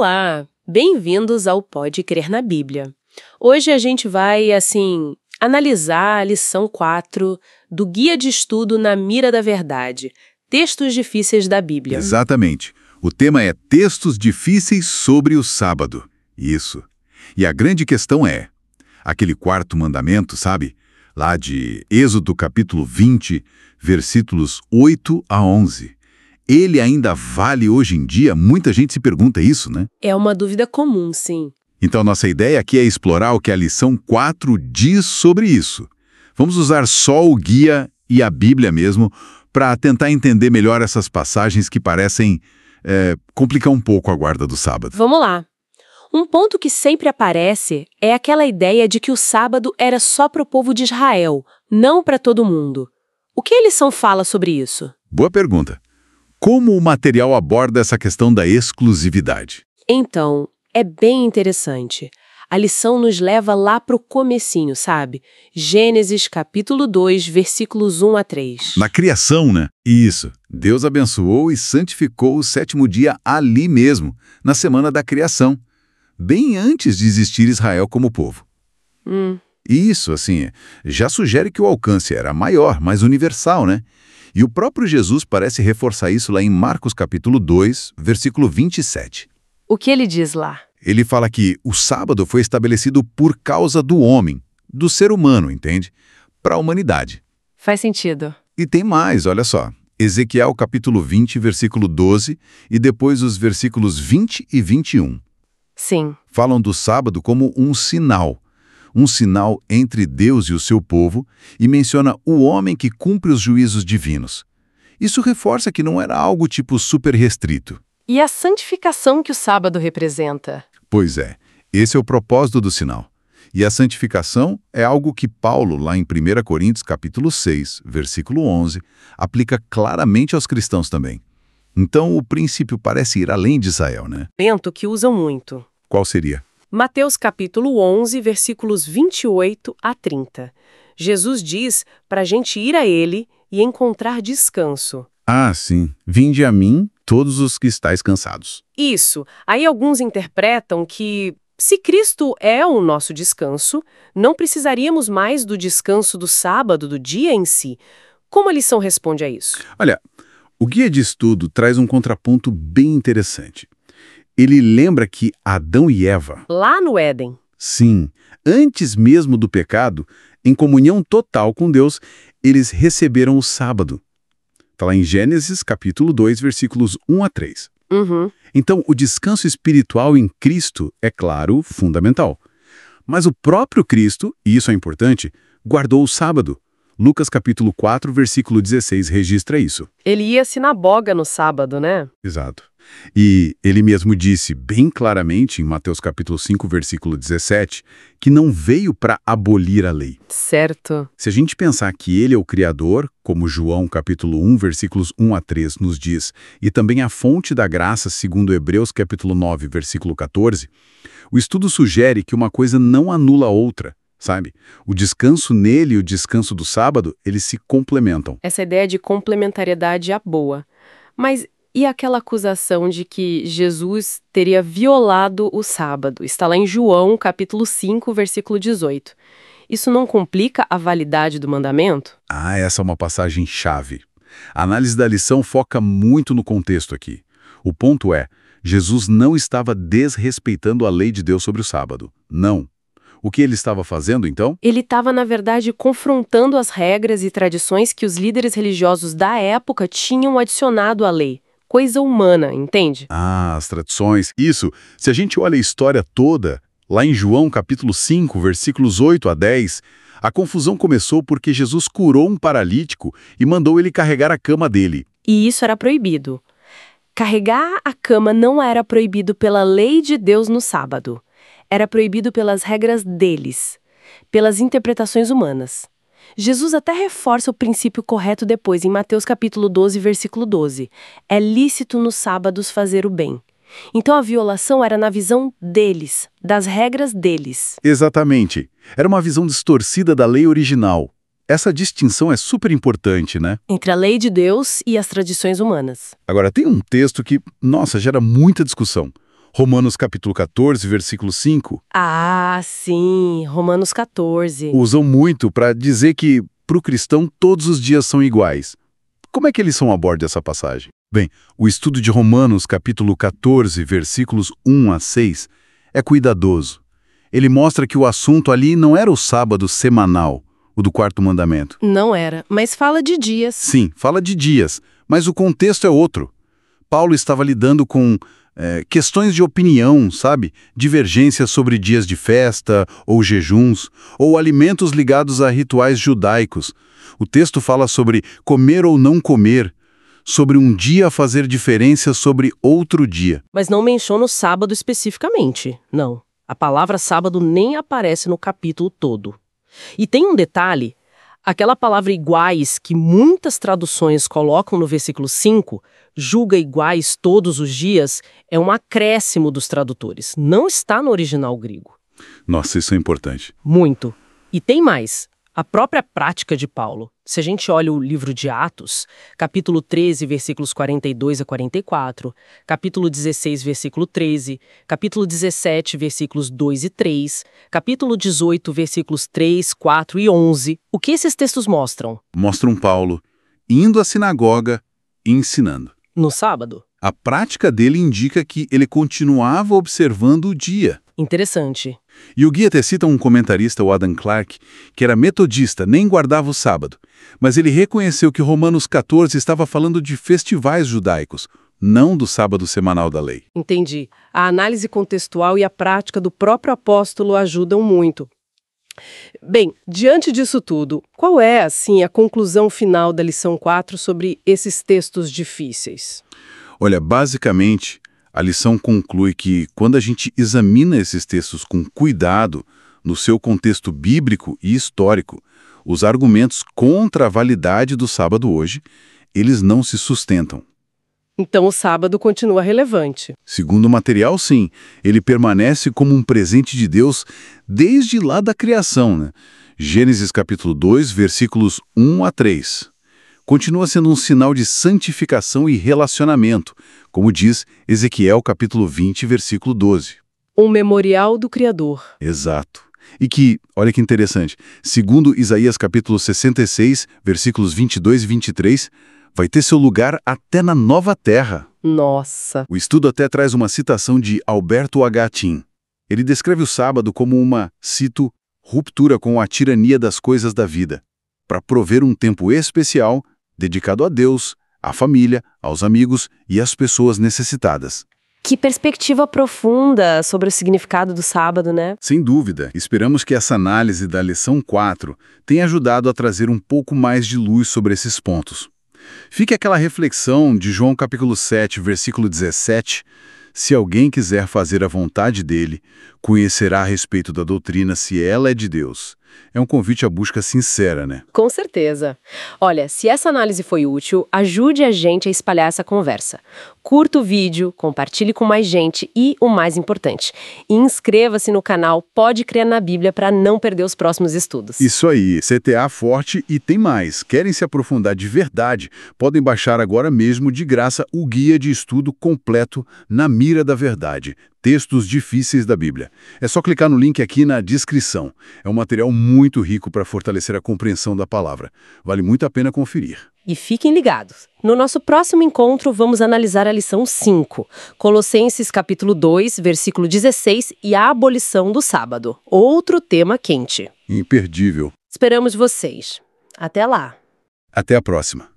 Olá, bem-vindos ao Pode Crer na Bíblia. Hoje a gente vai, analisar a lição 4 do Guia de Estudo na Mira da Verdade, Textos Difíceis da Bíblia. Exatamente. O tema é Textos Difíceis sobre o Sábado. Isso. E a grande questão é, aquele quarto mandamento, sabe? Lá de Êxodo capítulo 20, versículos 8 a 11. Ele ainda vale hoje em dia? Muita gente se pergunta isso, né? É uma dúvida comum, sim. Então, nossa ideia aqui é explorar o que a lição 4 diz sobre isso. Vamos usar só o guia e a Bíblia mesmo para tentar entender melhor essas passagens que parecem complicar um pouco a guarda do sábado. Vamos lá. Um ponto que sempre aparece é aquela ideia de que o sábado era só para o povo de Israel, não para todo mundo. O que a lição fala sobre isso? Boa pergunta. Como o material aborda essa questão da exclusividade? Então, é bem interessante. A lição nos leva lá para o comecinho, sabe? Gênesis capítulo 2, versículos 1 a 3. Na criação, né? Isso. Deus abençoou e santificou o sétimo dia ali mesmo, na semana da criação, bem antes de existir Israel como povo. Isso, já sugere que o alcance era maior, mais universal, né? E o próprio Jesus parece reforçar isso lá em Marcos capítulo 2, versículo 27. O que ele diz lá? Ele fala que o sábado foi estabelecido por causa do homem, do ser humano, entende? Para a humanidade. Faz sentido. E tem mais, olha só. Ezequiel capítulo 20, versículo 12, e depois os versículos 20 e 21. Sim. Falam do sábado como um sinal entre Deus e o seu povo, e menciona o homem que cumpre os juízos divinos. Isso reforça que não era algo tipo super restrito. E a santificação que o sábado representa? Pois é, esse é o propósito do sinal. E a santificação é algo que Paulo, lá em 1 Coríntios capítulo 6, versículo 11, aplica claramente aos cristãos também. Então o princípio parece ir além de Israel, né? Argumento que usam muito. Qual seria? Mateus capítulo 11, versículos 28 a 30. Jesus diz para a gente ir a ele e encontrar descanso. Ah, sim. Vinde a mim, todos os que estáis cansados. Isso. Aí alguns interpretam que, se Cristo é o nosso descanso, não precisaríamos mais do descanso do sábado, do dia em si. Como a lição responde a isso? Olha, o guia de estudo traz um contraponto bem interessante. Ele lembra que Adão e Eva... Lá no Éden. Sim, antes mesmo do pecado, em comunhão total com Deus, eles receberam o sábado. Está lá em Gênesis capítulo 2, versículos 1 a 3. Então, o descanso espiritual em Cristo é, claro, fundamental. Mas o próprio Cristo, e isso é importante, guardou o sábado. Lucas capítulo 4, versículo 16 registra isso. Ele ia à sinagoga no sábado, né? Exato. E ele mesmo disse bem claramente em Mateus capítulo 5, versículo 17, que não veio para abolir a lei. Certo. Se a gente pensar que ele é o Criador, como João capítulo 1, versículos 1 a 3 nos diz, e também a fonte da graça, segundo Hebreus capítulo 9, versículo 14, o estudo sugere que uma coisa não anula a outra, sabe? O descanso nele e o descanso do sábado, eles se complementam. Essa ideia de complementariedade é boa. Mas e aquela acusação de que Jesus teria violado o sábado? Está lá em João, capítulo 5, versículo 18. Isso não complica a validade do mandamento? Ah, essa é uma passagem chave. A análise da lição foca muito no contexto aqui. O ponto é, Jesus não estava desrespeitando a lei de Deus sobre o sábado. Não. O que ele estava fazendo, então? Ele estava, na verdade, confrontando as regras e tradições que os líderes religiosos da época tinham adicionado à lei. Coisa humana, entende? Ah, as tradições. Isso, se a gente olha a história toda, lá em João capítulo 5, versículos 8 a 10, a confusão começou porque Jesus curou um paralítico e mandou ele carregar a cama dele. E isso era proibido. Carregar a cama não era proibido pela lei de Deus no sábado. Era proibido pelas regras deles, pelas interpretações humanas. Jesus até reforça o princípio correto depois, em Mateus capítulo 12, versículo 12. É lícito nos sábados fazer o bem. Então a violação era na visão deles, das regras deles. Exatamente. Era uma visão distorcida da lei original. Essa distinção é super importante, né? Entre a lei de Deus e as tradições humanas. Agora, tem um texto que, nossa, gera muita discussão. Romanos capítulo 14, versículo 5. Ah, sim, Romanos 14. Usam muito para dizer que, para o cristão, todos os dias são iguais. Como é que eles são aborda essa passagem? Bem, o estudo de Romanos capítulo 14, versículos 1 a 6, é cuidadoso. Ele mostra que o assunto ali não era o sábado semanal, o do quarto mandamento. Não era, mas fala de dias. Sim, fala de dias, mas o contexto é outro. Paulo estava lidando com questões de opinião, sabe? Divergências sobre dias de festa, ou jejuns, ou alimentos ligados a rituais judaicos. O texto fala sobre comer ou não comer, sobre um dia fazer diferença sobre outro dia. Mas não menciona o sábado especificamente, não. A palavra sábado nem aparece no capítulo todo. E tem um detalhe, aquela palavra iguais que muitas traduções colocam no versículo 5, julga iguais todos os dias, é um acréscimo dos tradutores. Não está no original grego. Nossa, isso é importante. Muito. E tem mais. A própria prática de Paulo. Se a gente olha o livro de Atos, capítulo 13, versículos 42 a 44, capítulo 16, versículo 13, capítulo 17, versículos 2 e 3, capítulo 18, versículos 3, 4 e 11, o que esses textos mostram? Mostram Paulo indo à sinagoga e ensinando. No sábado? A prática dele indica que ele continuava observando o dia. Interessante. E o guia até cita um comentarista, o Adam Clarke, que era metodista, nem guardava o sábado. Mas ele reconheceu que Romanos 14 estava falando de festivais judaicos, não do sábado semanal da lei. Entendi. A análise contextual e a prática do próprio apóstolo ajudam muito. Bem, diante disso tudo, qual é, assim, a conclusão final da lição 4 sobre esses textos difíceis? Olha, basicamente, a lição conclui que, quando a gente examina esses textos com cuidado, no seu contexto bíblico e histórico, os argumentos contra a validade do sábado hoje, eles não se sustentam. Então o sábado continua relevante. Segundo o material, sim, ele permanece como um presente de Deus desde lá da criação, né? Gênesis capítulo 2, versículos 1 a 3. Continua sendo um sinal de santificação e relacionamento, como diz Ezequiel capítulo 20, versículo 12. Um memorial do Criador. Exato. E que, olha que interessante, segundo Isaías capítulo 66, versículos 22 e 23, vai ter seu lugar até na nova terra. Nossa! O estudo até traz uma citação de Alberto Agatin. Ele descreve o sábado como uma, cito, ruptura com a tirania das coisas da vida, para prover um tempo especial dedicado a Deus, à família, aos amigos e às pessoas necessitadas. Que perspectiva profunda sobre o significado do sábado, né? Sem dúvida, esperamos que essa análise da lição 4 tenha ajudado a trazer um pouco mais de luz sobre esses pontos. Fique aquela reflexão de João capítulo 7, versículo 17, se alguém quiser fazer a vontade dele, conhecerá a respeito da doutrina se ela é de Deus. É um convite à busca sincera, né? Com certeza. Olha, se essa análise foi útil, ajude a gente a espalhar essa conversa. Curta o vídeo, compartilhe com mais gente e, o mais importante, inscreva-se no canal Pode Crer na Bíblia para não perder os próximos estudos. Isso aí, CTA forte e tem mais. Querem se aprofundar de verdade? Podem baixar agora mesmo de graça o guia de estudo completo Na Mira da Verdade. Textos difíceis da Bíblia. É só clicar no link aqui na descrição. É um material muito rico para fortalecer a compreensão da palavra. Vale muito a pena conferir. E fiquem ligados. No nosso próximo encontro, vamos analisar a lição 5, Colossenses capítulo 2, versículo 16 e a abolição do sábado. Outro tema quente. Imperdível. Esperamos vocês. Até lá. Até a próxima.